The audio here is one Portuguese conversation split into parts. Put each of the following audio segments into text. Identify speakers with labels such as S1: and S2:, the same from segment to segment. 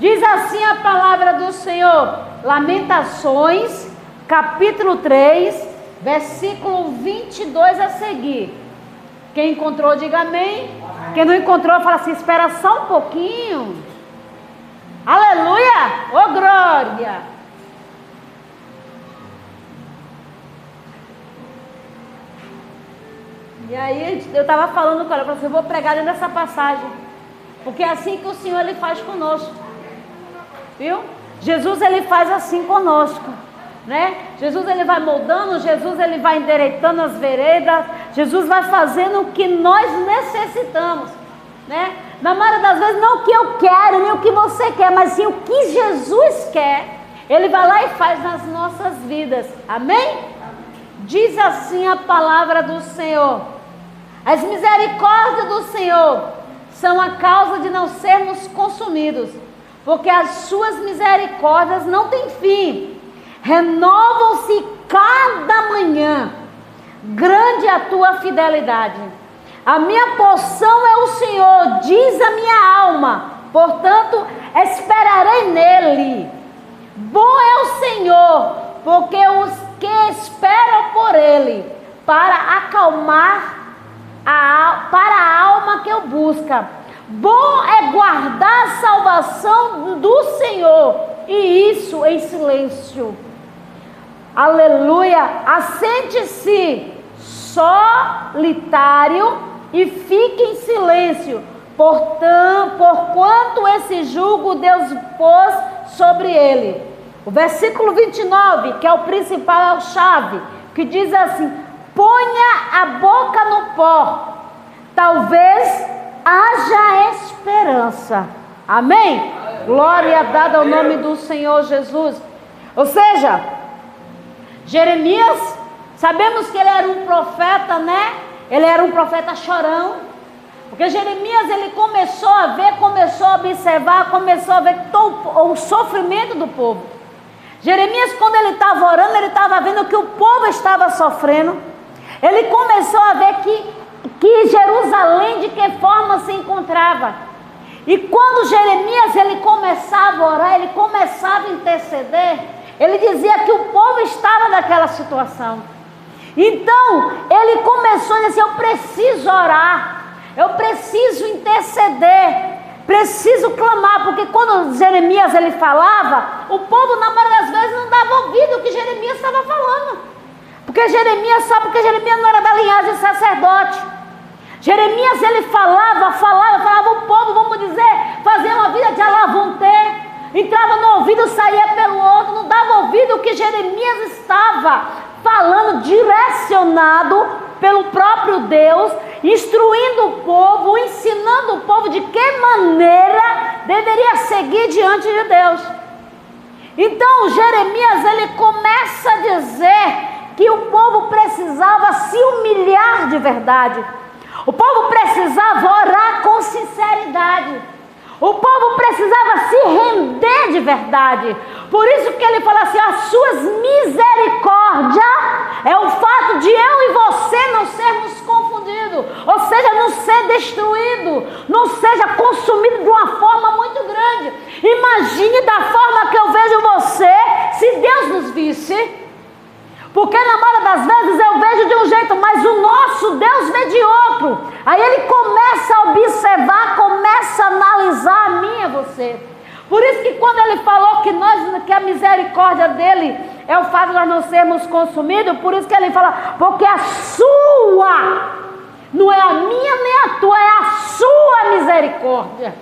S1: Diz assim a palavra do Senhor, Lamentações, capítulo 3, versículo 22 a seguir. Quem encontrou, diga amém. Quem não encontrou, fala assim, espera só um pouquinho. Aleluia! Ô glória! E aí eu estava falando com ela, eu falei assim, eu vou pregar dentro dessa passagem. Porque é assim que o Senhor ele faz conosco. Viu? Jesus ele faz assim conosco, né? Jesus ele vai moldando, Jesus ele vai endireitando as veredas, Jesus vai fazendo o que nós necessitamos, né? Na maioria das vezes não o que eu quero, nem o que você quer, mas sim o que Jesus quer. Ele vai lá e faz nas nossas vidas. Amém? Diz assim a palavra do Senhor: as misericórdias do Senhor são a causa de não sermos consumidos, porque as suas misericórdias não têm fim, renovam-se cada manhã, grande é a tua fidelidade. A minha porção é o Senhor, diz a minha alma, portanto esperarei nele. Bom é o Senhor, porque os que esperam por ele, para acalmar para a alma que o busca. Bom é guardar a salvação do Senhor, e isso em silêncio. Aleluia. Assente-se solitário e fique em silêncio, porquanto esse jugo Deus pôs sobre ele. O versículo 29, que é o principal, é o chave, que diz assim: ponha a boca no pó, talvez haja esperança. Amém? Glória dada ao nome do Senhor Jesus. Ou seja, Jeremias, sabemos que ele era um profeta, né? Ele era um profeta chorão, porque Jeremias ele começou a ver, começou a observar, começou a ver todo o sofrimento do povo. Jeremias, quando ele estava orando, ele estava vendo que o povo estava sofrendo. Ele começou a ver que Jerusalém de que forma se encontrava. E quando Jeremias ele começava a orar, ele começava a interceder, ele dizia que o povo estava naquela situação. Então ele começou a dizer: eu preciso orar, eu preciso interceder, preciso clamar. Porque quando Jeremias ele falava, o povo na maioria das vezes não dava ouvido ao que Jeremias estava falando. Porque Jeremias não era da linhagem de sacerdote. Jeremias ele falava, o povo, vamos dizer, fazia uma vida de alavonté, entrava no ouvido, saía pelo outro, não dava ouvido ao que Jeremias estava falando, direcionado pelo próprio Deus, instruindo o povo, ensinando o povo de que maneira deveria seguir diante de Deus. Então Jeremias ele começa a dizer que o povo precisava se humilhar de verdade. O povo precisava orar com sinceridade. O povo precisava se render de verdade. Por isso que ele fala assim: as suas misericórdias é o fato de eu e você não sermos confundidos, ou seja, não ser destruído, não seja consumido de uma forma muito grande. Imagine da forma que eu vejo você, se Deus nos visse. Porque na maioria das vezes eu vejo de um jeito, mas o nosso Deus vê de outro. Aí ele começa a observar, começa a analisar a mim e a você. Por isso que quando ele falou que a misericórdia dele é o fato de nós não sermos consumidos, por isso que ele fala: porque a sua, não é a minha nem a tua, é a sua misericórdia.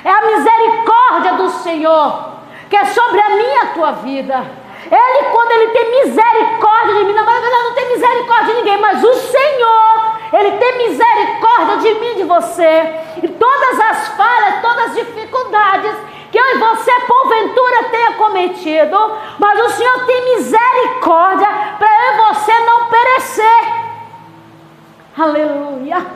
S1: É a misericórdia do Senhor que é sobre a minha e a tua vida. Ele, quando ele tem misericórdia de mim, na verdade ele não tem misericórdia de ninguém, mas o Senhor, ele tem misericórdia de mim e de você. E todas as falhas, todas as dificuldades que eu e você porventura tenha cometido, mas o Senhor tem misericórdia para eu e você não perecer. Aleluia.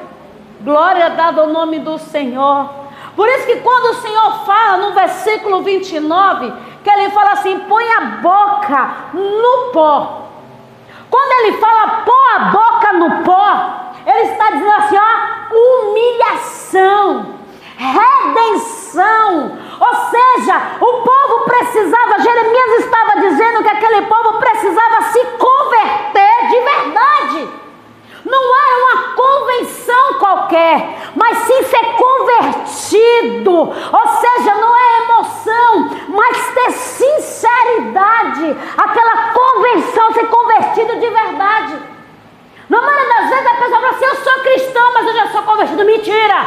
S1: Glória dada ao nome do Senhor. Por isso que quando o Senhor fala no versículo 29, que ele fala assim: põe a boca no pó. Quando ele fala pôr a boca no pó, ele está dizendo assim: ó, humilhação, redenção. Ou seja, dizendo que aquele povo precisava se converter de verdade. Não era uma convenção qualquer, mas sim ser convertido. Ou seja, não é emoção, mas ter sinceridade. Aquela convenção, ser convertido de verdade. Na maioria das vezes a pessoa fala assim: eu sou cristão, mas eu já sou convertido. Mentira!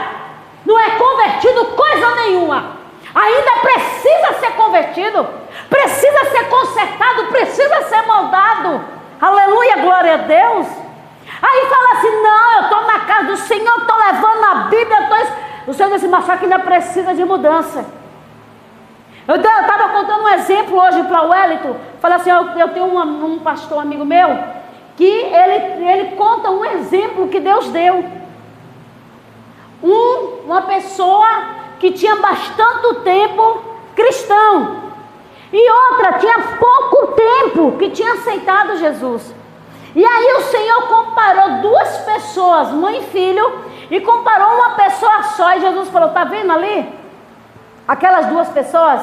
S1: Não é convertido coisa nenhuma. Ainda precisa ser convertido, precisa ser consertado, precisa ser moldado. Aleluia, glória a Deus. Aí fala assim: não, eu estou na casa do Senhor, estou levando a Bíblia. O Senhor disse: mas só que ainda precisa de mudança. Eu estava contando um exemplo hoje para o Wellington. Falei assim: eu tenho um pastor amigo meu, que ele conta um exemplo que Deus deu. Uma pessoa que tinha bastante tempo cristão, e outra tinha pouco tempo que tinha aceitado Jesus. E aí o Senhor comparou duas pessoas, mãe e filho, e comparou uma pessoa só. E Jesus falou: está vendo ali? Aquelas duas pessoas,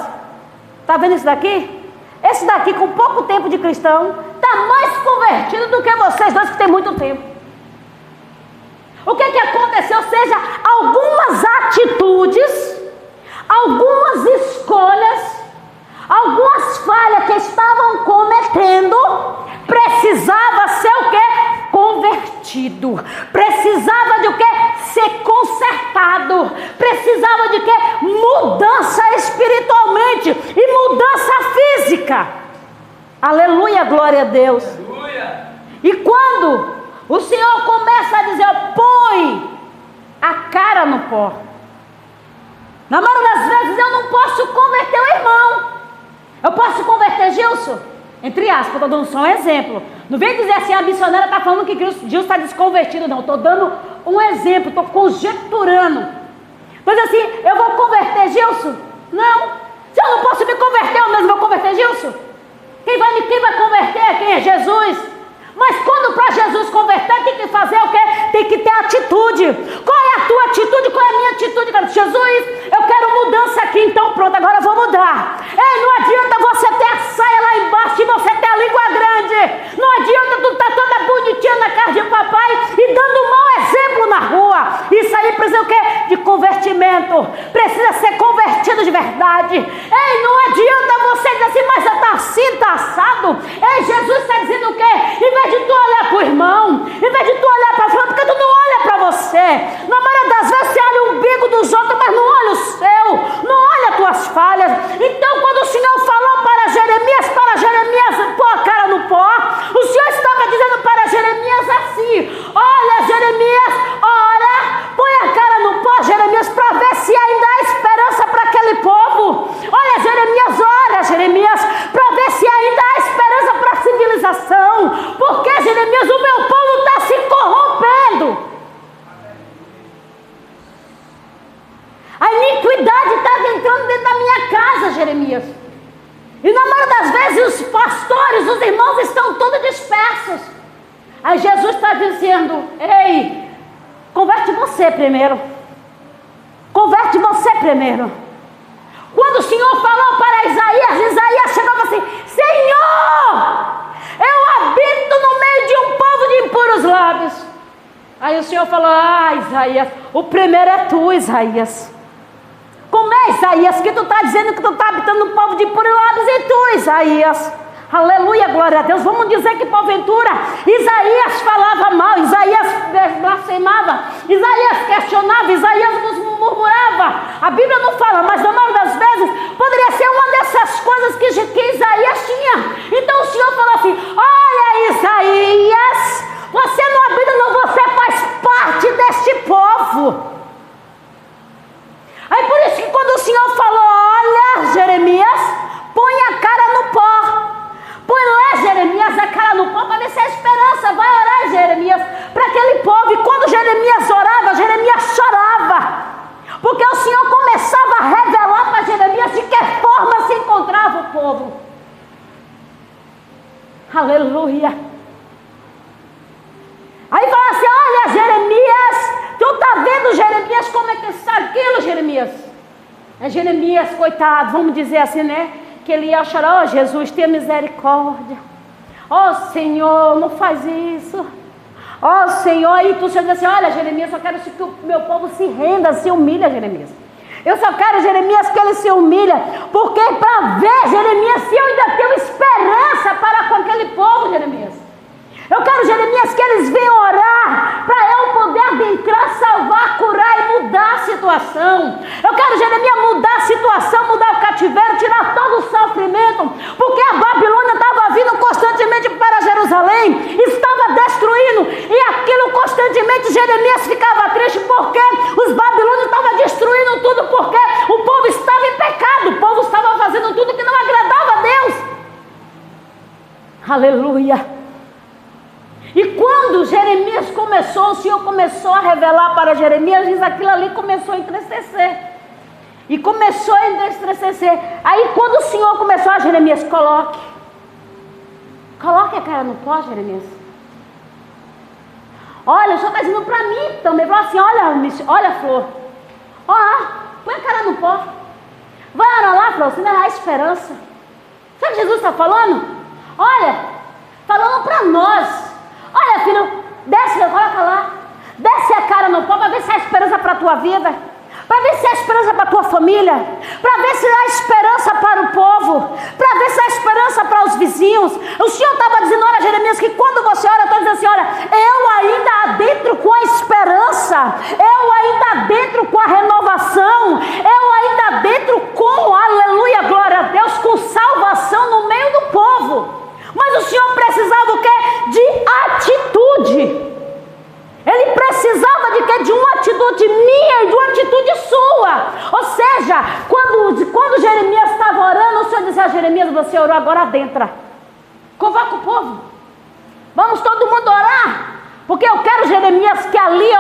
S1: está vendo isso daqui? Esse daqui com pouco tempo de cristão está mais convertido do que vocês dois que têm muito tempo. O que aconteceu? Ou seja, algumas atitudes, algumas escolhas, algumas falhas que estavam cometendo, precisava ser o quê? Convertido. Precisava de o quê? Ser consertado. Precisava de quê? Mudança espiritualmente e mudança física. Aleluia, glória a Deus. Aleluia. E quando o Senhor começa a dizer: põe a cara no pó. Na maioria das vezes eu não posso converter o irmão. Eu posso converter Gilson? Entre aspas, estou dando só um exemplo. Não vem dizer assim: a missionária está falando que Gilson está desconvertido. Não, estou dando um exemplo, estou conjecturando. Mas assim, eu vou converter Gilson? Não. Se eu não posso me converter, eu mesmo vou converter Gilson? Quem vai converter? Quem é Jesus? Mas quando para Jesus converter, tem que fazer o quê? Tem que ter atitude. Qual é a tua atitude? Qual é a minha atitude? Jesus, eu quero mudança aqui, então pronto, agora eu vou mudar. Ei, não adianta você ter a saia lá embaixo e você ter a língua grande. Não adianta tu estar toda bonitinha na casa de papai e dando um mau exemplo na rua. Isso aí precisa o quê? De convertimento. Precisa ser convertido de verdade. Ei, não adianta você dizer assim: mas está assim, está assado. Ei, Jesus está dizendo o quê? Em vez de tu olhar para o irmão, em vez de tu olhar para fora, porque tu não olha para você. Na maioria das vezes você olha o umbigo dos outros, mas não olha o seu, não olha as tuas falhas. Então quando o Senhor falou para Jeremias pôr a cara no pó, o Senhor estava dizendo para Jeremias assim: olha, Jeremias, ora, põe a cara no pó, Jeremias, para ver se ainda há esperança para aquele povo. Olha, Jeremias, ora, Jeremias, para ver se ainda há esperança para a civilização. Porque, Jeremias, o meu povo está se corrompendo. A iniquidade está entrando dentro da minha casa, Jeremias. E na maioria das vezes os pastores, os irmãos estão todos dispersos. Aí Jesus está dizendo: ei, converte você primeiro. Converte você primeiro. Quando o Senhor falou para Isaías, Isaías chegava assim: Senhor, eu habito no meio de um povo de impuros lábios. Aí o Senhor falou: ah, Isaías, o primeiro é tu, Isaías. Como é, Isaías, que tu está dizendo que tu está habitando no povo de impuros lábios? E tu, Isaías? Aleluia, glória a Deus. Vamos dizer que porventura Isaías falava mal, Isaías blasfemava, Isaías questionava, Isaías murmurava. A Bíblia não fala, mas na maioria das vezes poderia ser uma dessas coisas que Isaías tinha. Então o Senhor falou assim: olha, Isaías, você não habita, não, você faz parte deste povo. Aí por isso que quando o Senhor falou: olha, Jeremias, põe a cara no pó. Põe lá, Jeremias, a cara no pó para ver se há esperança. Vai orar, Jeremias, para aquele povo. E quando Jeremias orava, Jeremias chorava. Porque o Senhor começava a revelar para Jeremias de que forma se encontrava o povo. Aleluia. Aí fala assim: olha, Jeremias, tu está vendo, Jeremias, como é que está aquilo, Jeremias? É Jeremias, coitado, vamos dizer assim, né? que ele ia chorar: ó Jesus, tenha misericórdia, ó Senhor, não faz isso, ó Senhor. E tu chega assim: olha Jeremias, eu só quero que o meu povo se renda, se humilha, Jeremias. Eu só quero, Jeremias, que ele se humilha, porque para ver, Jeremias, se eu ainda tenho esperança para com aquele povo, Jeremias. Eu quero, Jeremias, que eles venham orar para eu poder adentrar, salvar, curar e mudar a situação. Eu quero, Jeremias, mudar a situação, mudar o cativeiro, tirar todo o sofrimento, porque a Babilônia estava vindo constantemente para Jerusalém, estava destruindo, e aquilo constantemente Jeremias ficava triste, porque os babilônios estavam destruindo tudo, porque o povo estava em pecado, o povo estava fazendo tudo que não agradava a Deus. Aleluia. E quando Jeremias começou, o Senhor começou a revelar para Jeremias, diz, aquilo ali começou a entristecer. E começou a entristecer. Aí quando o Senhor começou a Jeremias, coloque a cara no pó, Jeremias. Olha, o Senhor está dizendo para mim também. Falou assim: olha Flor, põe a cara no pó. Vai orar lá, Flor, você não há esperança. Sabe o que Jesus está falando? Olha, falando para nós. Olha, filho, desce, coloca lá. Desce a cara no pó para ver se há esperança para a tua vida, para ver se há esperança para a tua família, para ver se há esperança para o povo, para ver se há esperança para os vizinhos. O Senhor estava dizendo: olha Jeremias, que quando você ora, eu estou dizendo assim: olha, eu ainda adentro com a esperança, eu ainda adentro com a renovação, eu ainda adentro com, aleluia, glória a Deus, com salvação no meio do povo. Mas o Senhor precisava o quê? De atitude. Ele precisava de quê? De uma atitude minha e de uma atitude sua. Ou seja, quando Jeremias estava orando, o Senhor disse a Jeremias: você orou, agora adentra. Convoca o povo. Vamos todo mundo orar. Porque eu quero, Jeremias, que ali,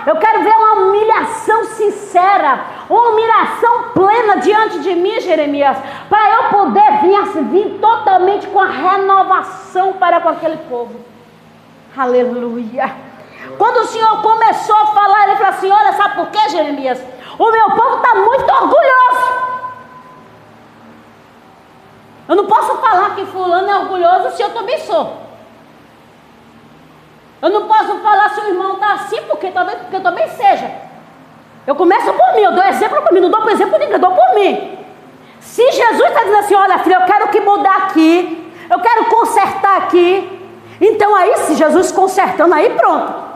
S1: eu quero ver uma humilhação sincera, uma humilhação plena diante de mim, Jeremias, para eu poder vir totalmente com a renovação para com aquele povo. Aleluia. Quando o Senhor começou a falar, ele falou assim: olha, sabe por quê, Jeremias? O meu povo está muito orgulhoso. Eu não posso falar que fulano é orgulhoso se eu também sou. Eu não posso falar se o irmão está assim, porque eu também seja. Eu começo por mim, eu dou exemplo por mim, não dou por exemplo por ninguém, eu dou por mim. Se Jesus está dizendo assim: olha filho, eu quero que mudar aqui, eu quero consertar aqui, então aí se Jesus consertando, aí pronto.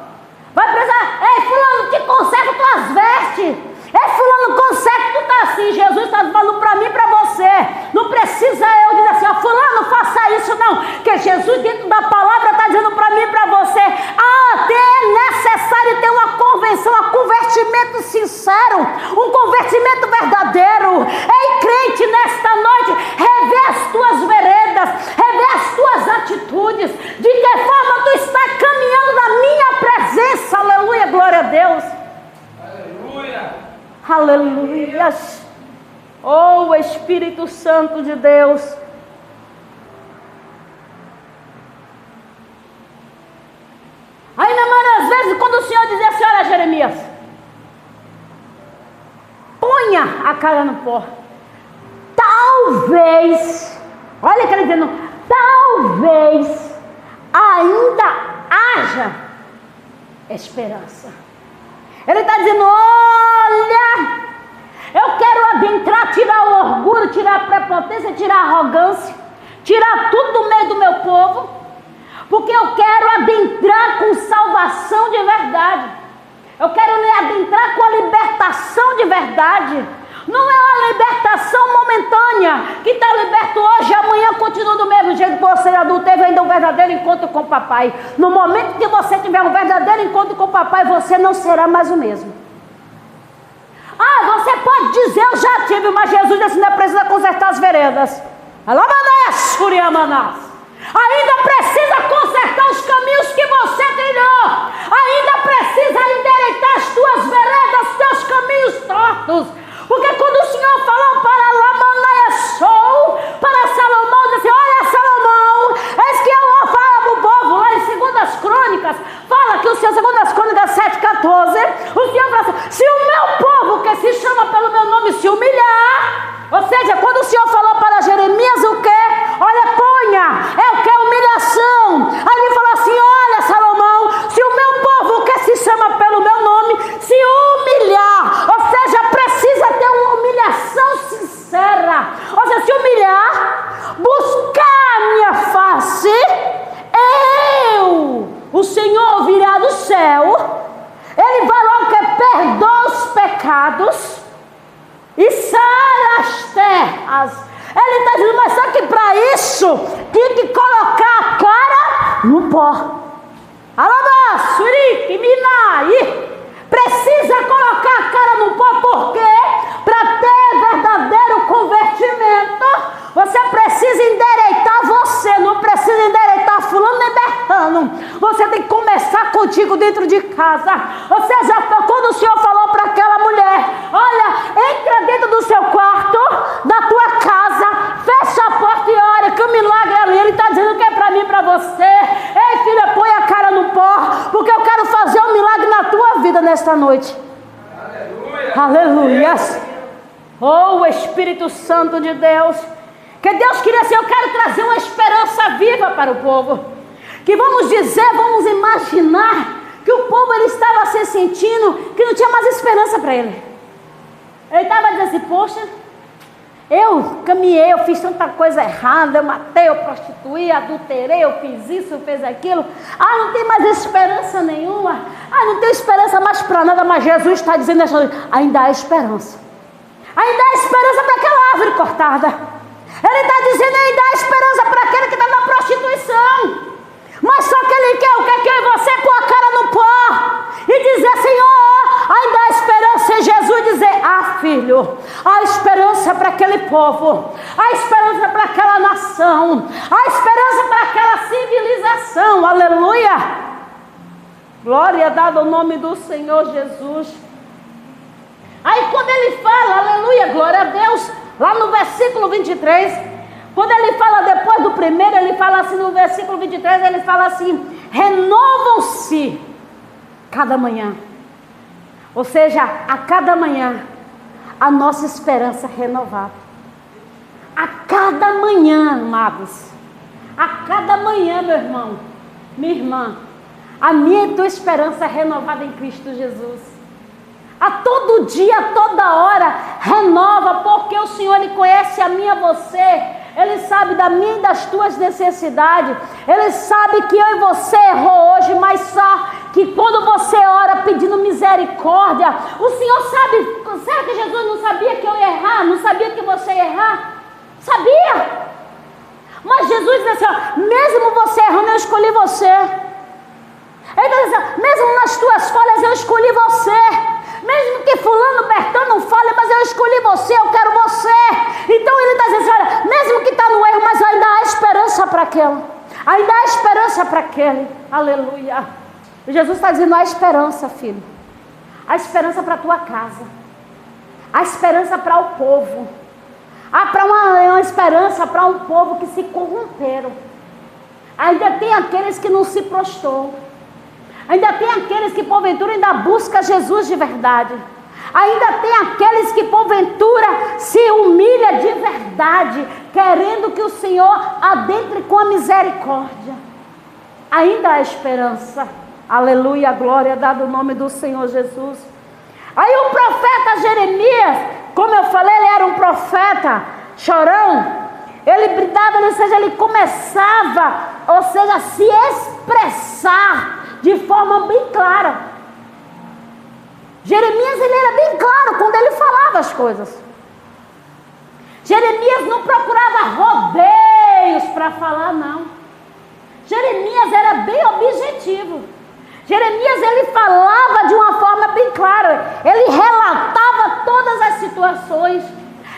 S1: Vai precisar: ei fulano, te conserta tuas vestes. Ei fulano, conserta, tu está assim. Jesus está falando para mim e para você. Não precisa eu dizer assim: ó fulano, faça isso, não. Porque Jesus dentro da palavra está dizendo para mim e para você: até é necessário ter uma convenção, um convertimento sincero, um convertimento verdadeiro. Ei crente, nesta noite, revê as tuas veredas, revê as tuas atitudes, de que forma tu está caminhando na minha presença. Aleluia, glória a Deus. Aleluia. Aleluia. Oh Espírito Santo de Deus. Aí na maioria das vezes, quando o Senhor dizia assim: olha Jeremias, ponha a cara no pó. Talvez, olha que ele dizendo, talvez ainda haja esperança. Ele está dizendo: olha, eu quero adentrar, tirar o orgulho, tirar a prepotência, tirar a arrogância, tirar tudo do meio do meu povo, porque eu quero adentrar com salvação de verdade. Eu quero adentrar com a libertação de verdade. Não é uma libertação momentânea, que está liberto hoje, amanhã continua do mesmo jeito que você não teve ainda um verdadeiro encontro com o papai. No momento que você tiver um verdadeiro encontro com o papai, você não será mais o mesmo. Você pode dizer: eu já tive, mas Jesus disse: não precisa consertar as veredas. Ainda precisa consertar os caminhos que você trilhou. Ainda precisa endireitar as tuas veredas, os teus caminhos tortos. Porque quando o Senhor falou para Salomão, disse: olha Salomão, eis que eu vou falar para o povo, lá em 2 Crônicas, fala que o Senhor, 2 Crônicas 7,14, o Senhor fala assim: se o meu povo que se chama pelo meu nome se humilhar, ou seja, quando o Senhor falou para Jeremias, Ele vai logo que perdoa os pecados e sara as terras. Ele está dizendo, mas só que para isso tinha que colocar a cara no pó. Alabá, suri, minai. Precisa colocar a cara no pó, por quê? Para ter verdadeiro convertimento, você precisa endireitar você, não precisa endireitar fulano nem bertano. Você tem que começar contigo dentro de casa. Ou seja, quando o Senhor falou para aquela mulher, olha, entra dentro do seu quarto, da tua casa, fecha a porta e ora, que o milagre é ali. Ele está dizendo que é para mim e para você. Ei, filha, põe a cara no pó, porque eu quero fazer um milagre na tua vida nesta noite. Aleluia. Oh, Espírito Santo de Deus. Que Deus queria assim, eu quero trazer uma esperança viva para o povo. Que vamos dizer, vamos imaginar que o povo ele estava se sentindo que não tinha mais esperança para ele. Ele estava dizendo assim, poxa, eu caminhei, eu fiz tanta coisa errada, eu matei, eu prostituí, adulterei, eu fiz isso, eu fiz aquilo. Ah, não tem mais esperança nenhuma. Ah, não tem esperança mais para nada, mas Jesus está dizendo nessa noite, ainda há esperança. Ainda há esperança para aquela árvore cortada. Ele está dizendo, ainda há esperança para aquele que está na prostituição. Mas só que ele quer o que é você pôr a cara no pó e dizer, Senhor, ainda há esperança. E Jesus dizer, filho, há esperança para aquele povo, há esperança para aquela nação, há esperança para aquela civilização. Aleluia. Glória dada ao nome do Senhor Jesus. Aí quando ele fala, aleluia, glória a Deus, lá no versículo 23, quando ele fala depois do primeiro, ele fala assim no versículo 23, ele fala assim, renovam-se cada manhã. Ou seja, a cada manhã, a nossa esperança é renovada. A cada manhã, amados, a cada manhã, meu irmão, minha irmã, a minha e tua esperança é renovada em Cristo Jesus. A todo dia, a toda hora, renova, porque o Senhor Ele conhece a mim e a você. Ele sabe da minha e das tuas necessidades. Ele sabe que eu e você errou hoje, mas só que quando você ora pedindo misericórdia, o Senhor sabe. Será que Jesus não sabia que eu ia errar? Não sabia que você ia errar? Sabia. Mas Jesus disse assim, mesmo você errando, eu escolhi você. Ele diz assim, mesmo nas tuas falhas, eu escolhi você. Mesmo que fulano, Bertão não fale, mas eu escolhi você, eu quero você. Então ele está dizendo, olha, mesmo que está no erro, mas ainda há esperança para aquele. Ainda há esperança para aquele. Aleluia. E Jesus está dizendo, há esperança, filho. Há esperança para a tua casa. Há esperança para o povo. Há para uma esperança para um povo que se corromperam. Ainda tem aqueles que não se prostrou. Ainda tem aqueles que porventura ainda buscam Jesus de verdade. Ainda tem aqueles que porventura se humilha de verdade, querendo que o Senhor adentre com a misericórdia. Ainda há esperança. Aleluia, glória dada o nome do Senhor Jesus. Aí o profeta Jeremias, como eu falei, ele era um profeta chorão. Ele brilhava, ou seja, ele começava, ou seja, a se expressar de forma bem clara. Jeremias, ele era bem claro quando ele falava as coisas. Jeremias não procurava rodeios para falar, não. Jeremias era bem objetivo. Jeremias, ele falava de uma forma bem clara. Ele relatava todas as situações.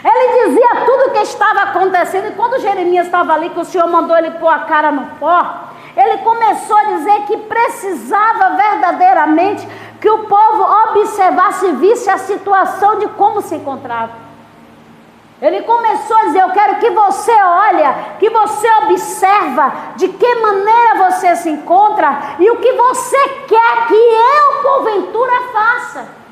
S1: Ele dizia tudo o que estava acontecendo. E quando Jeremias estava ali, que o Senhor mandou ele pôr a cara no pó, ele começou a dizer que precisava verdadeiramente que o povo observasse e visse a situação de como se encontrava. Ele começou a dizer, eu quero que você olhe, que você observa de que maneira você se encontra e o que você quer que eu, porventura, faça.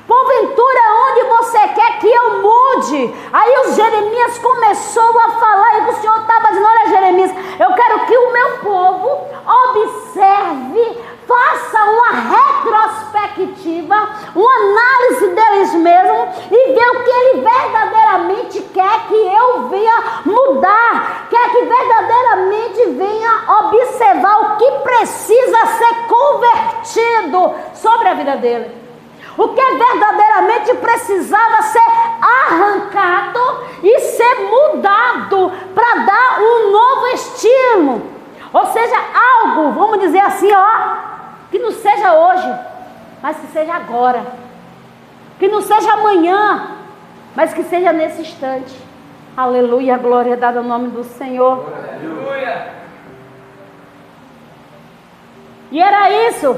S1: Porventura, onde você quer que eu mude? Aí o Jeremias começou a falar, e o Senhor estava dizendo, olha Jeremias, eu quero que o meu povo observe, faça uma retrospectiva, uma análise deles mesmos, e ver o que ele verdadeiramente quer que eu venha mudar, quer que verdadeiramente venha observar o que precisa ser convertido, sobre a vida dele. O que verdadeiramente precisava ser arrancado e ser mudado para dar um novo estilo. Ou seja, algo, vamos dizer assim, que não seja hoje, mas que seja agora. Que não seja amanhã, mas que seja nesse instante. Aleluia, glória dada ao nome do Senhor. Aleluia. E era isso,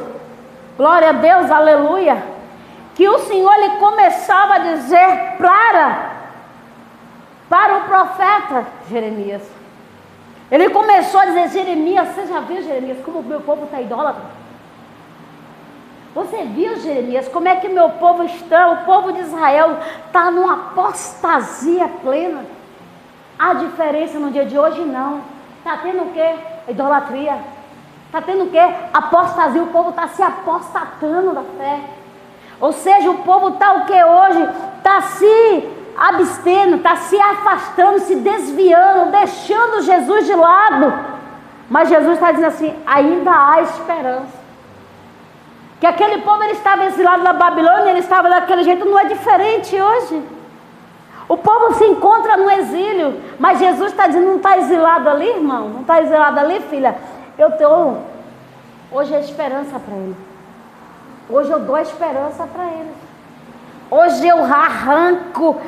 S1: glória a Deus, aleluia, que o Senhor ele começava a dizer para o profeta Jeremias. Ele começou a dizer: Jeremias, você já viu, Jeremias, como o meu povo está idólatra? Você viu, Jeremias, como é que meu povo está? O povo de Israel está numa apostasia plena. A diferença no dia de hoje não. Está tendo o quê? Idolatria. Está tendo o quê? Apostasia. O povo está se apostatando da fé. Ou seja, o povo está o que hoje? Está se abstendo, está se afastando, se desviando, deixando Jesus de lado. Mas Jesus está dizendo assim: ainda há esperança. Que aquele povo ele estava exilado na Babilônia, ele estava daquele jeito, não é diferente hoje. O povo se encontra no exílio, mas Jesus está dizendo: não está exilado ali, irmão? Não está exilado ali, filha? Hoje é esperança para ele. Hoje eu dou a esperança para ele. Hoje eu arranco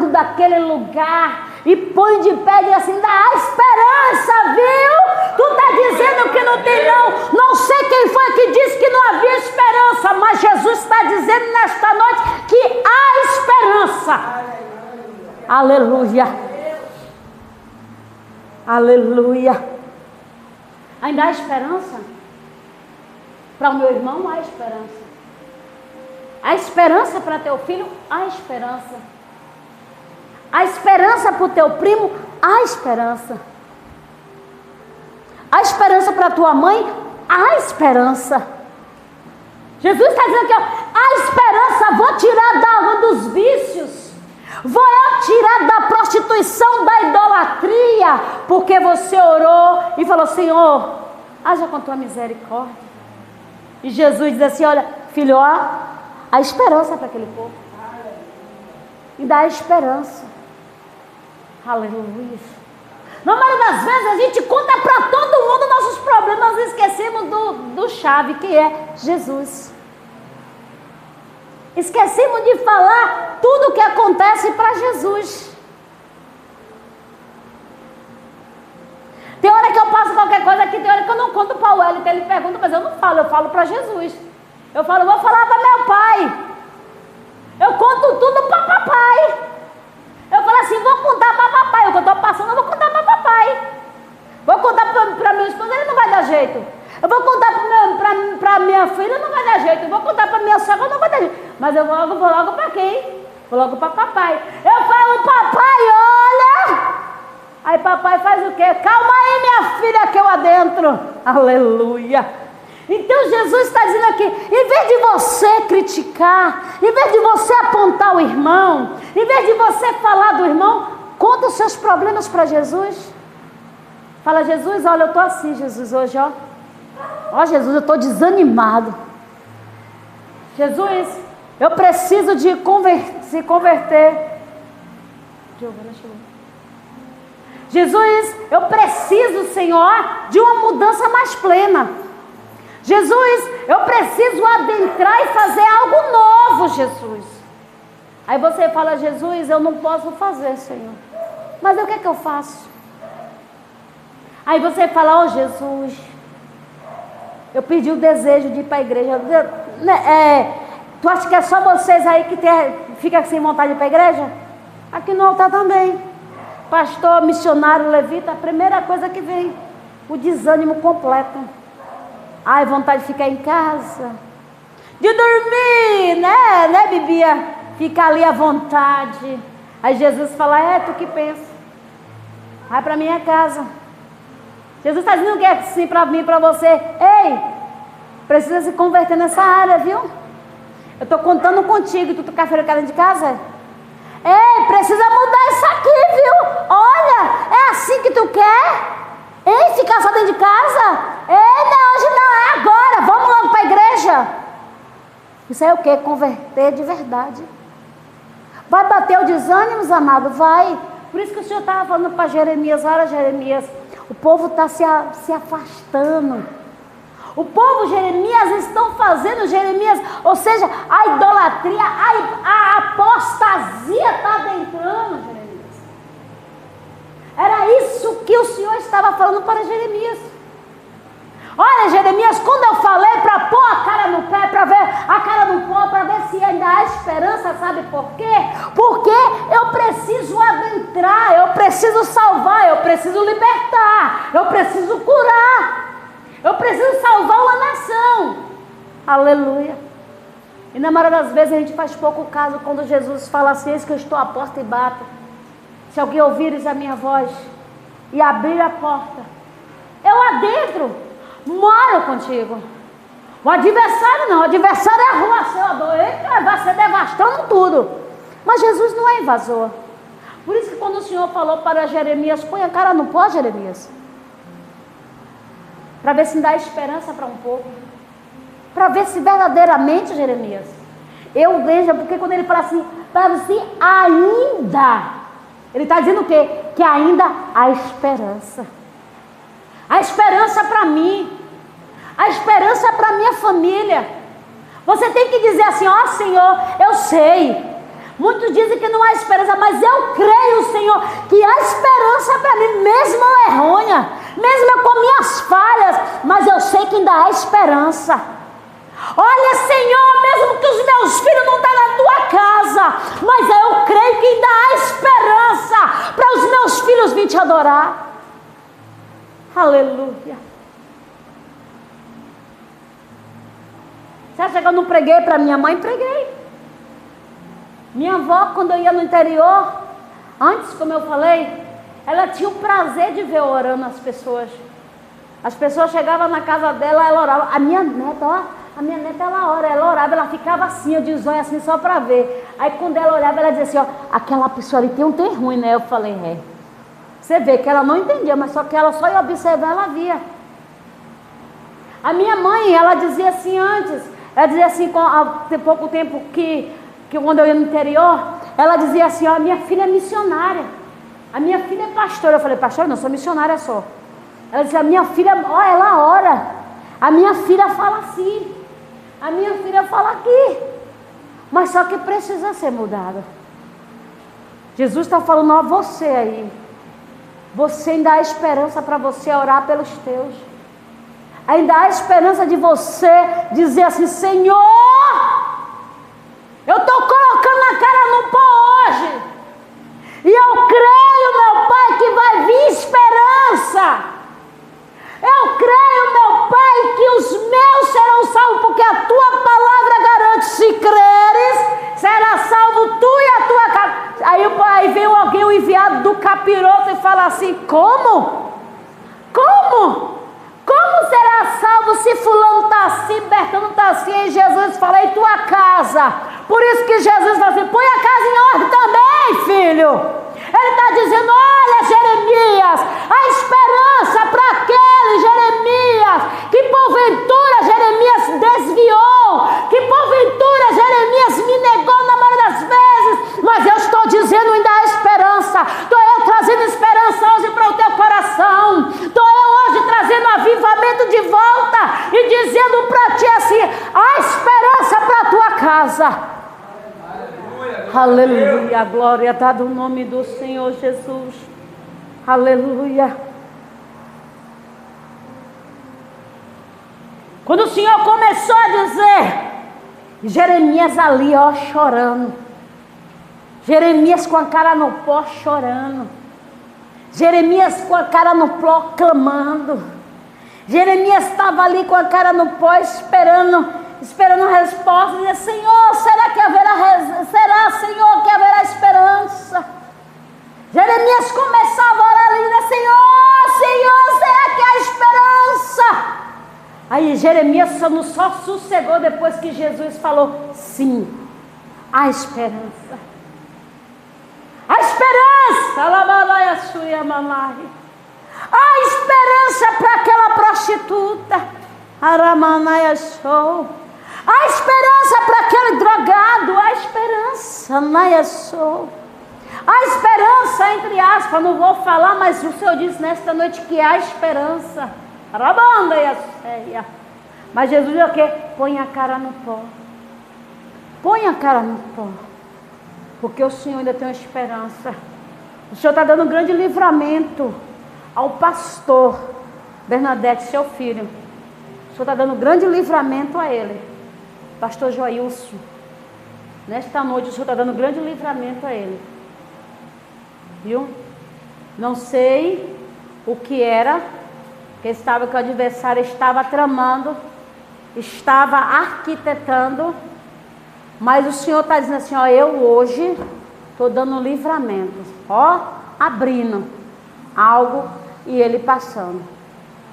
S1: daquele lugar e ponho de pé e digo assim: dá esperança, viu? Tu está dizendo que não tem não sei quem foi que disse que não havia esperança, mas Jesus está dizendo nesta noite que há esperança. Aleluia. Aleluia. Ainda há esperança? Para o meu irmão há esperança. Há esperança para teu filho? Há esperança. Há esperança para o teu primo? Há esperança. Há esperança para tua mãe? Há esperança. Jesus está dizendo aqui, há esperança. Vou tirar da água dos vícios. Vou tirar da prostituição, da idolatria. Porque você orou e falou: Senhor, haja com tua misericórdia. E Jesus diz assim: olha, filho, há esperança para aquele povo. E dá esperança. Aleluia. Na maioria das vezes a gente conta para todo mundo nossos problemas e esquecemos do chave, que é Jesus. Esquecemos de falar tudo o que acontece para Jesus. Tem hora que eu passo qualquer coisa aqui, tem hora que eu não conto para o Wellington. Ele pergunta, mas eu não falo, eu falo para Jesus. Eu falo: vou falar para meu pai. Eu conto tudo para papai. Eu falo assim: vou contar para papai. O que eu estou passando, eu vou contar para papai. Vou contar para meu esposo, ele não vai dar jeito. Eu vou contar para minha filha, não vai dar jeito. Eu vou contar para minha sogra, não vai dar jeito. Mas eu vou logo para quem? Vou logo para papai. Eu falo: papai, olha. Aí papai faz o quê? Calma aí, minha filha, que eu adentro. Aleluia. Então Jesus está dizendo aqui: em vez de você criticar, em vez de você apontar o irmão, em vez de você falar do irmão, conta os seus problemas para Jesus. Fala: Jesus, olha, eu estou assim, Jesus, hoje, ó Jesus, eu estou desanimado. Jesus, eu preciso de se converter. Jesus, eu preciso, Senhor, de uma mudança mais plena. Jesus, eu preciso adentrar e fazer algo novo, Jesus. Aí você fala: Jesus, eu não posso fazer, Senhor. Mas o que é que eu faço? Aí você fala: Jesus, eu perdi o desejo de ir para a igreja. Tu acha que é só vocês aí que fica sem vontade de ir para a igreja? Aqui no altar também. Pastor, missionário, levita, a primeira coisa que vem, o desânimo completo. Ai, vontade de ficar em casa, de dormir, né, Bibia? Ficar ali à vontade. Aí Jesus fala: tu que pensa? Vai para minha casa. Jesus está dizendo que é assim para mim, para você. Ei, precisa se converter nessa área, viu? Eu estou contando contigo, tu quer ficar dentro de casa? Ei, precisa mudar isso aqui, viu? Olha, é assim que tu quer? Ei, ficar só dentro de casa? Ei, não, hoje não, é agora. Vamos lá logo para a igreja. Isso é o quê? Converter de verdade. Vai bater o desânimo, amado? Vai. Por isso que o Senhor estava falando para Jeremias: olha, Jeremias, o povo está se afastando. O povo, Jeremias, estão fazendo, Jeremias, ou seja, a idolatria, a apostasia está adentrando, Jeremias. Era isso que o Senhor estava falando para Jeremias. Olha, Jeremias, quando eu falei para pôr a cara no pé, para ver a cara no pó, para ver se ainda há esperança, sabe por quê? Porque eu preciso adentrar, eu preciso salvar, eu preciso libertar, eu preciso curar, eu preciso salvar uma nação. Aleluia. E na maioria das vezes a gente faz pouco caso quando Jesus fala assim: eis que eu estou à porta e bato. Se alguém ouvires a minha voz e abrir a porta, eu adentro, moro contigo. O adversário não, o adversário é arruacador, ele vai ser devastando tudo. Mas Jesus não é invasor. Por isso que quando o Senhor falou para Jeremias: põe a cara no pó, Jeremias, para ver se dá esperança para um povo, para ver se verdadeiramente, Jeremias, eu vejo, porque quando ele fala assim, para ver se ainda, ele está dizendo o quê? Que ainda há esperança. A esperança para mim, a esperança para minha família. Você tem que dizer assim: ó Senhor, eu sei, muitos dizem que não há esperança, mas eu creio, Senhor, que há esperança para mim, mesmo eu errônea, mesmo eu com minhas falhas, mas eu sei que ainda há esperança. Olha, Senhor, mesmo que os meus filhos não estão na tua casa, mas eu creio que ainda há esperança para os meus filhos vir te adorar. Aleluia. Você acha que eu não preguei para minha mãe? Preguei. Minha avó, quando eu ia no interior, antes, como eu falei, ela tinha o prazer de ver orando as pessoas. As pessoas chegavam na casa dela, ela orava. A minha neta, ela orava, ela ficava assim, eu de zóio assim, só para ver. Aí quando ela olhava, ela dizia assim: ó, aquela pessoa ali tem um ter ruim, né? Eu falei: é. Você vê que ela não entendia, mas só que ela só ia observar, ela via. A minha mãe, ela dizia assim antes, ela dizia assim, há pouco tempo que quando eu ia no interior, ela dizia assim: ó, minha filha é missionária, a minha filha é pastora. Eu falei: pastora, não, sou missionária só. Ela dizia: a minha filha, ó, ela ora, a minha filha fala assim, a minha filha fala aqui, mas só que precisa ser mudada. Jesus está falando: ó, você aí, você ainda há esperança para você orar pelos teus. Ainda há esperança de você dizer assim: Senhor, eu estou colocando a cara no pó hoje, e eu creio, meu Pai, que vai vir esperança. Eu creio, meu Pai, que os meus serão salvos, porque a tua palavra garante: se creres, será salvo tu e a tua casa. Aí vem alguém, o enviado do capiroto, e fala assim: como? Como? Como será salvo se fulano está assim, Bertano está assim? E Jesus fala: e tua casa? Por isso que Jesus fala assim: põe a casa em ordem também, filho. Ele está dizendo: olha, Jeremias, a esperança para aquele Jeremias que porventura Jeremias desviou, que porventura Jeremias me negou na maioria das vezes, mas eu estou dizendo: ainda há esperança. Estou eu trazendo esperança hoje para o teu coração, estou eu hoje trazendo avivamento de volta e dizendo para ti assim: há esperança para a tua casa. Aleluia, glória dada ao nome do Senhor Jesus. Aleluia. Quando o Senhor começou a dizer, Jeremias ali, ó, chorando, Jeremias com a cara no pó chorando, Jeremias com a cara no pó clamando, Jeremias estava ali com a cara no pó esperando resposta, dizia: Senhor, será, Senhor, que haverá esperança? Jeremias começava a orar ali, né? Senhor, será que há esperança? Aí Jeremias só sossegou depois que Jesus falou: sim, há esperança. Há esperança, há esperança para aquela prostituta. Aramanaia show. A esperança para aquele drogado, a esperança, Naia show. A esperança, entre aspas, não vou falar, mas o Senhor disse nesta noite que há esperança. Arabandaia cheia. Mas Jesus é o quê? Põe a cara no pó. Põe a cara no pó. Porque o Senhor ainda tem uma esperança. O Senhor está dando um grande livramento ao pastor Bernadette, seu filho. O Senhor está dando um grande livramento a ele. Pastor Joilson. Nesta noite o Senhor está dando um grande livramento a ele. Viu? Não sei o que era. Que estava que o adversário estava tramando. Estava arquitetando. Mas o Senhor está dizendo assim, ó, eu hoje estou dando um livramento. Ó, abrindo algo e ele passando.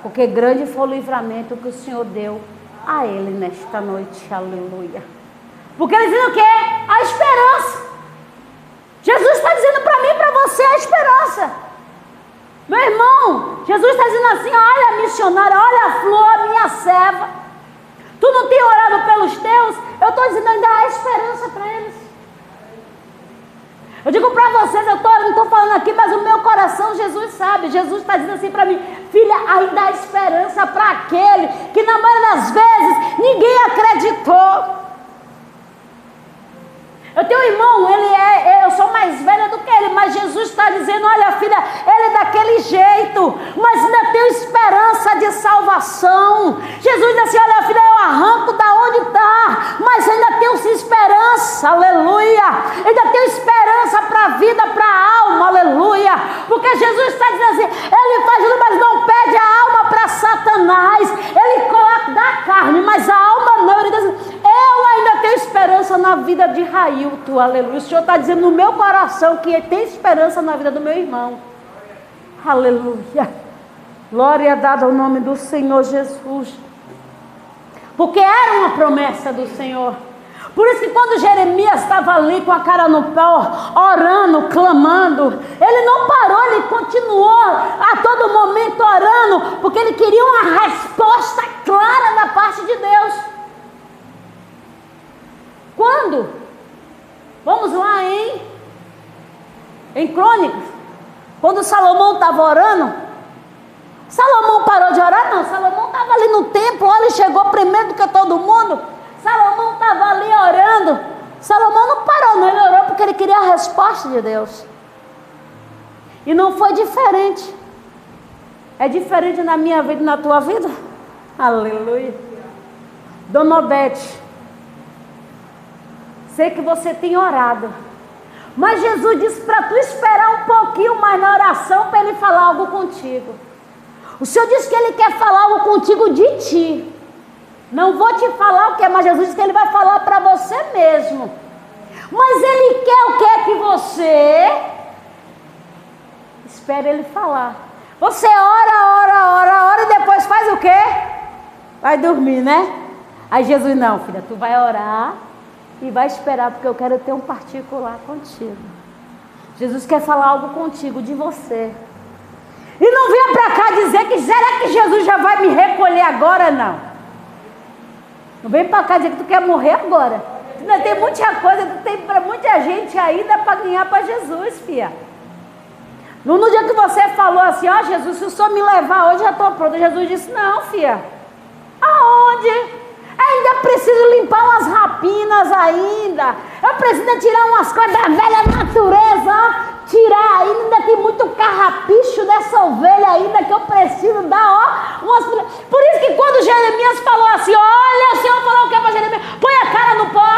S1: Porque grande foi o livramento que o Senhor deu a ele nesta noite. Aleluia. Porque ele dizendo o quê? A esperança. Jesus está dizendo para mim e para você a esperança. Meu irmão, Jesus está dizendo assim, olha a missionária, olha a flor, minha serva. Tu não tem orado pelos teus? Eu estou dizendo ainda há esperança para eles. Eu digo para vocês, eu não estou falando aqui, mas o meu coração, Jesus sabe. Jesus está dizendo assim para mim, filha, ainda há esperança para aquele que na maioria das vezes ninguém acreditou. Eu tenho um irmão, eu sou mais velha do que ele, mas Jesus está dizendo, olha filha, ele é daquele jeito, mas ainda tem esperança de salvação. Jesus diz assim, olha filha, eu arranco da onde está, mas ainda tenho esperança, aleluia. Ainda tenho esperança para a vida, para a alma, aleluia. Porque Jesus está dizendo assim, ele faz tudo, mas não pede a alma para Satanás. Ele coloca da carne, mas a alma não. Ele diz assim, eu ainda tenho esperança na vida de Railton, aleluia. O Senhor está dizendo no meu coração que tem esperança na vida do meu irmão, aleluia. Glória dada ao nome do Senhor Jesus. Porque era uma promessa do Senhor. Por isso que quando Jeremias estava ali com a cara no pó, orando, clamando, ele não parou, ele continuou a todo momento orando, porque ele queria uma resposta clara da parte de Deus. Quando? Vamos lá em Crônicas. Quando Salomão estava orando, Salomão parou de orar? Não, Salomão estava ali no templo, ele chegou primeiro do que todo mundo. Salomão estava ali orando. Salomão não parou, não, ele orou porque ele queria a resposta de Deus. E não foi diferente. É diferente na minha vida e na tua vida? Aleluia. Dona Odete, sei que você tem orado, mas Jesus disse para tu esperar um pouquinho mais na oração para ele falar algo contigo. O Senhor disse que ele quer falar algo contigo de ti. Não vou te falar o que, mas Jesus disse que ele vai falar para você mesmo. Mas ele quer o que é que você espere ele falar. Você ora e depois faz o quê? Vai dormir, né? Aí Jesus, não filha, tu vai orar e vai esperar, porque eu quero ter um particular contigo. Jesus quer falar algo contigo, de você. E não venha para cá dizer que será que Jesus já vai me recolher agora? Não. Não vem para cá dizer que tu quer morrer agora. Ainda tem muita coisa, tem para muita gente ainda para ganhar para Jesus, filha. No dia que você falou assim, ó Jesus, se o Senhor me levar hoje, já estou pronta. Jesus disse, não, filha. Aonde? Ainda preciso limpar umas rapinas ainda. Eu preciso tirar umas coisas da velha natureza, ó. Tirar ainda, tem muito carrapicho dessa ovelha ainda que eu preciso dar, ó. Por isso que quando Jeremias falou assim, olha, o Senhor falou o que para Jeremias? Põe a cara no pó,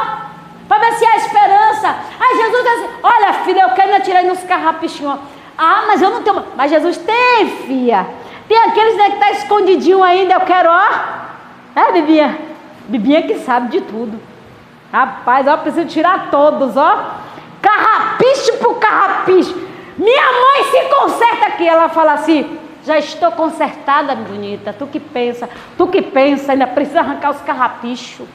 S1: para ver se há esperança. Aí Jesus disse assim, olha filha, eu quero tirar aí uns carrapichinhos. Ah, mas eu não tenho. Mas Jesus tem, filha. Tem aqueles que estão escondidinhos ainda, eu quero, ó. É, Bibinha? Bibinha que sabe de tudo. Rapaz, ó, eu preciso tirar todos, ó. Carrapicho por carrapicho. Minha mãe se conserta aqui. Ela fala assim, já estou consertada, bonita. Tu que pensa, ainda precisa arrancar os carrapichos.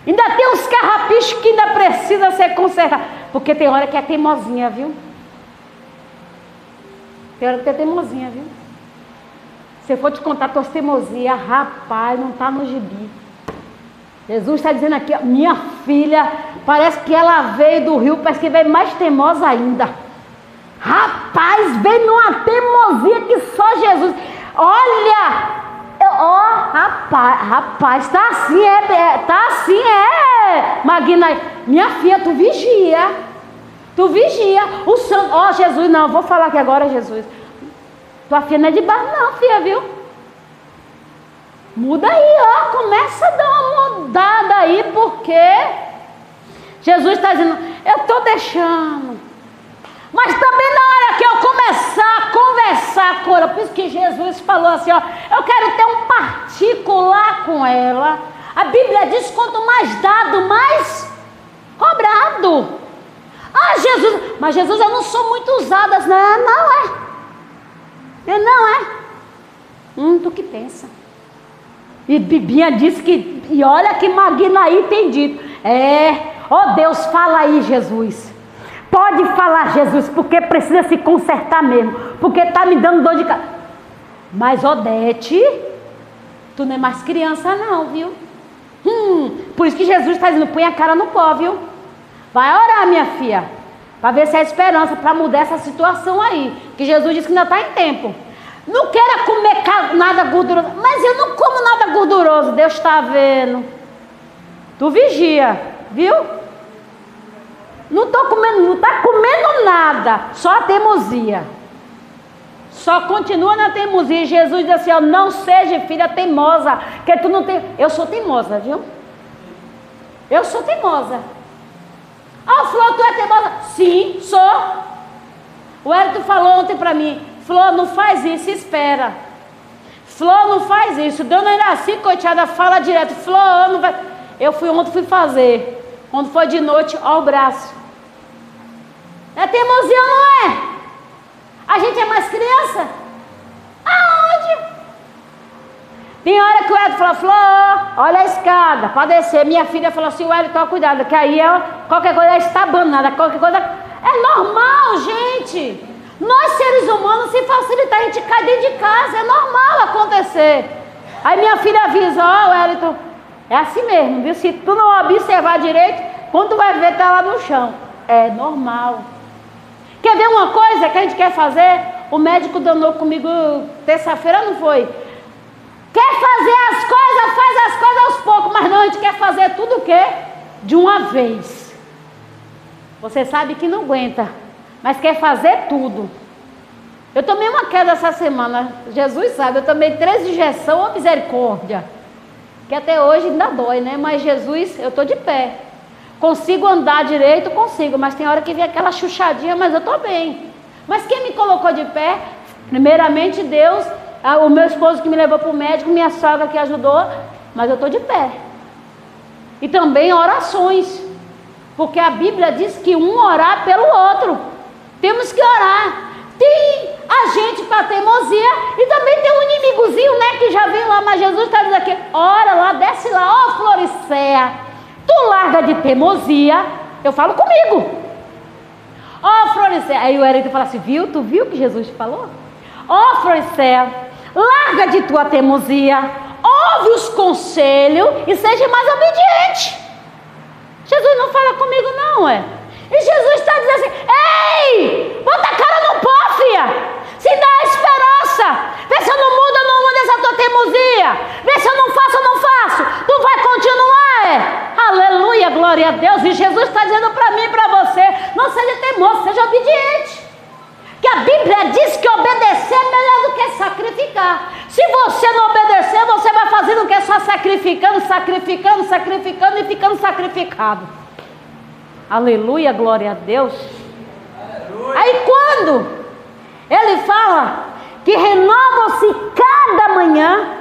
S1: Ainda tem uns carrapichos que ainda precisa ser consertados. Porque tem hora que é teimosinha, viu? Tem hora que é teimosinha, viu? Se eu for te contar tuas teimosias, rapaz, não está no gibi. Jesus está dizendo aqui, ó, minha filha, parece que ela veio do rio, parece que veio mais teimosa ainda. Rapaz, veio numa teimosia que só Jesus. Olha, rapaz, tá assim, Magna. Minha filha, tu vigia. O santo, Jesus, não, vou falar aqui agora, Jesus. Tua filha não é de barro, não, filha, viu? Muda aí, começa a dar uma mudada aí, porque Jesus está dizendo, eu estou deixando. Mas também na hora que eu começar a conversar com ela, por isso que Jesus falou assim, eu quero ter um particular com ela. A Bíblia diz, quanto mais dado, mais cobrado. Jesus, mas Jesus, eu não sou muito usada, não é. Tu que pensa. E Bibinha disse que, e olha que Magna aí tem dito, Deus, fala aí, Jesus. Pode falar, Jesus, porque precisa se consertar mesmo, porque está me dando dor de cabeça. Mas Odete, tu não é mais criança não, viu? Por isso que Jesus está dizendo, põe a cara no pó, viu? Vai orar, minha filha, para ver se há esperança para mudar essa situação aí, que Jesus disse que ainda está em tempo. Não queira comer nada gorduroso, mas eu não como nada gorduroso, Deus está vendo. Tu vigia, viu? Não está comendo nada, só a teimosia. Só continua na teimosia. Jesus diz assim, não seja filha teimosa, que tu não tem. Eu sou teimosa, viu? Eu sou teimosa. Flor, tu é teimosa? Sim, sou. O Hélio falou ontem para mim, Flor, não faz isso, espera. Flor, não faz isso. Dona Iraci, coitada, fala direto. Flor, não vai. Eu fui fazer. Quando foi de noite, o braço. É teimosia, não é? A gente é mais criança? Aonde? Tem hora que o Hélio fala, Flor, olha a escada, para descer. Minha filha falou assim, o Hélio, toma cuidado, que aí qualquer coisa está banada, qualquer coisa. É normal, gente. Nós, seres humanos, se facilitar, a gente cai dentro de casa. É normal acontecer. Aí minha filha avisa, Wellington, é assim mesmo, viu? Se tu não observar direito, quando tu vai ver, tá lá no chão. É normal. Quer ver uma coisa que a gente quer fazer? O médico danou comigo terça-feira, não foi? Quer fazer as coisas, faz as coisas aos poucos. Mas não, a gente quer fazer tudo o quê? De uma vez. Você sabe que não aguenta, mas quer fazer tudo. Eu tomei uma queda essa semana, Jesus sabe, eu tomei 3 injeções, ô misericórdia, que até hoje ainda dói, né? Mas Jesus, eu estou de pé, consigo andar direito, consigo, mas tem hora que vem aquela chuchadinha, mas eu estou bem. Mas quem me colocou de pé? Primeiramente Deus, o meu esposo que me levou para o médico, minha sogra que ajudou, mas eu estou de pé. E também orações, porque a Bíblia diz que um orar pelo outro. Temos que orar. Tem a gente para teimosia e também tem um inimigozinho, né, que já veio lá, mas Jesus está dizendo aqui, ora lá, desce lá, Floricéia, tu larga de teimosia, eu falo comigo, Floricéia, aí o Hélio fala assim, viu, tu viu o que Jesus te falou? Floricéia, larga de tua teimosia, ouve os conselhos e seja mais obediente. Jesus não fala comigo não, E Jesus está dizendo assim, ei, bota a cara no pó, filha. Se dá esperança. Vê se eu não mudo essa tua teimosia. Vê se eu não faço. Tu vai continuar, Aleluia, glória a Deus. E Jesus está dizendo para mim e para você, não seja teimoso, seja obediente. Que a Bíblia diz que obedecer é melhor do que sacrificar. Se você não obedecer, você vai fazendo o que? Só sacrificando e ficando sacrificado. Aleluia, glória a Deus. Aleluia. Aí quando ele fala que renova-se cada manhã,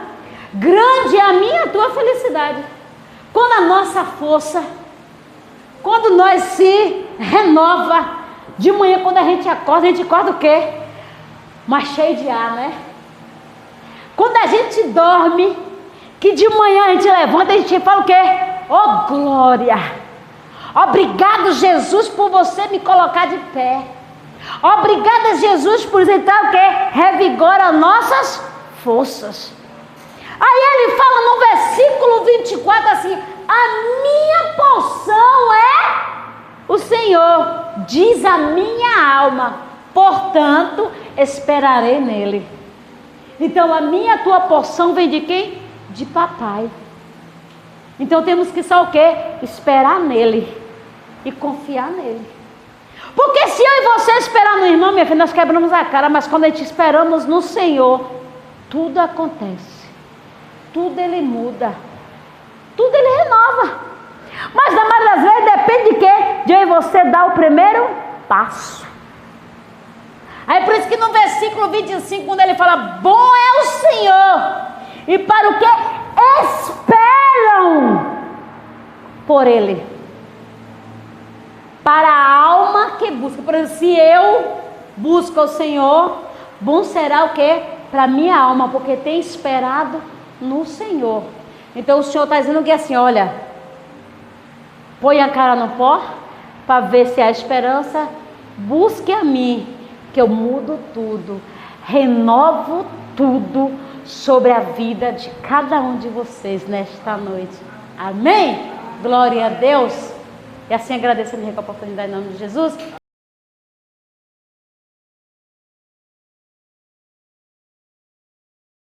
S1: grande é a minha e a tua felicidade. Quando a nossa força, quando nós se renova, de manhã quando a gente acorda o quê? Mas cheio de ar, né? Quando a gente dorme, que de manhã a gente levanta, a gente fala o quê? Oh, glória! Obrigado, Jesus, por você me colocar de pé. Obrigada, Jesus, por então o quê? Revigora nossas forças. Aí ele fala no versículo 24 assim: a minha porção é o Senhor, diz a minha alma, portanto esperarei nele. Então a minha, tua porção vem de quem? De papai. Então temos que só o quê? Esperar nele e confiar nele. Porque se eu e você esperar no irmão, minha filha, nós quebramos a cara, mas quando a gente esperamos no Senhor, tudo acontece. Tudo ele muda. Tudo ele renova. Mas na maioria das vezes depende de quê? De eu e você dar o primeiro passo. Aí por isso que no versículo 25, quando ele fala, bom é o Senhor, e para o que? Esperam por ele. Para a alma que busca. Por exemplo, se eu busco o Senhor, bom será o quê? Para a minha alma, porque tem esperado no Senhor. Então o Senhor está dizendo que assim, olha, põe a cara no pó, para ver se há esperança, busque a mim, que eu mudo tudo, renovo tudo sobre a vida de cada um de vocês nesta noite. Amém? Glória a Deus. E assim agradeço a minha oportunidade em nome de Jesus.